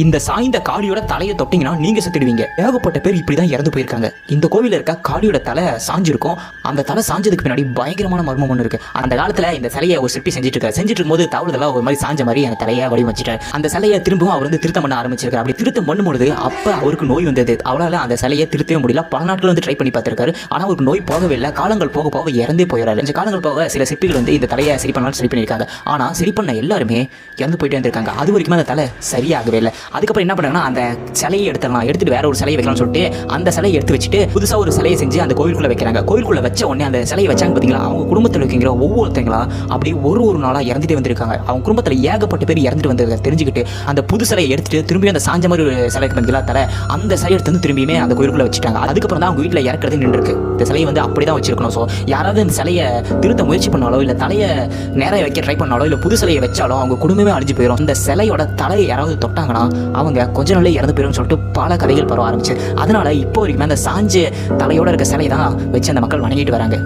இந்த சாய்ந்த காளியோட தலையை தொட்டிங்கன்னா நீங்க செத்துடுவீங்க. ஏகப்பட்ட பேர் இப்படிதான் இறந்து போயிருக்காங்க. இந்த கோவில இருக்க காளியோட தலை சாஞ்சிருக்கும். அந்த தலை சாஞ்சதுக்கு பின்னாடி பயங்கரமான மர்மம் ஒன்று இருக்கு. அந்த காலத்துல இந்த சிலையை ஒரு சிற்பி செஞ்சுட்டு இருக்கும்போது தவறுதெல்லாம் ஒரு மாதிரி சாஞ்ச மாதிரி அந்த தலையை வடிவமைச்சிட்டார். அந்த சிலையை திரும்பவும் அவர் திருத்தம் பண்ண ஆரம்பிச்சிருக்காரு. அப்படி திருத்தம் பண்ணும்போது அப்ப அவருக்கு நோய் வந்தது. அவரால் அந்த சிலையை திருத்தவே முடியல. பல நாட்கள் ட்ரை பண்ணி பார்த்திருக்காரு. ஆனா அவருக்கு நோய் போகவே இல்லை. காலங்கள் போக போக இறந்தே போயிடாரு. கொஞ்சம் காலங்கள் போக சில சிற்பிகள் இந்த தலையை சரி பண்ணாலும் சரி பண்ணியிருக்காங்க. ஆனா சரி பண்ண எல்லாருமே இறந்து போயிட்டே இருந்திருக்காங்க. அது வரைக்கும் அந்த தலை சரியாகவே இல்லை. அதுக்கப்புறம் என்ன பண்ணாங்கன்னா அந்த சிலையை எடுத்துட்டு வேற ஒரு சிலையை வைக்கலாம்னு சொல்லிட்டு அந்த சிலையை எடுத்து வச்சுட்டு புதுசா ஒரு சிலையை செஞ்சு அந்த கோவிலுக்குள்ள வைக்கிறாங்க. கோவிலுக்குள்ள வச்ச உடனே அந்த சிலையை வச்சாங்க பாத்தீங்களா, அவங்க குடும்பத்தில் வைக்கிற ஒவ்வொருத்தங்களா அப்படி ஒரு நாளா இறந்துட்டு வந்திருக்காங்க. அவங்க குடும்பத்தில் ஏகப்பட்ட பேர் இறந்துட்டு வந்ததை தெரிஞ்சுக்கிட்டு அந்த புது சிலையை எடுத்துட்டு திரும்பி அந்த சாஞ்ச மாதிரி ஒரு சிலைக்கு பாத்தீங்களா தலை, அந்த சிலையை எடுத்து வந்து திரும்பியுமே அந்த கோவிலுக்குள்ள வச்சுட்டாங்க. அதுக்கப்புறம் தான் அவங்க வீட்டில் இறக்குறது நின்று இருக்கு. இந்த சிலையை அப்படிதான் வச்சிருக்கணும். ஸோ யாராவது இந்த சிலையை திருத்த முயற்சி பண்ணாலோ இல்லை தலையை நேர வைக்க ட்ரை பண்ணாலோ இல்லை புது சிலையை வச்சாலோ அவங்க குடும்பமே அழிஞ்சு போயிடும். இந்த சிலையோட தலையை யாராவது தொட்டாங்கன்னா அவங்க கொஞ்ச நாளே இறந்து போயிடும் சொல்லிட்டு பல கதைகள் பரவ ஆரம்பிச்சு. அதனால இப்போ வரைக்கும் அந்த சாஞ்ச தலையோட இருக்க சிலை தான் வச்சு அந்த மக்கள் வணங்கிட்டு வராங்க.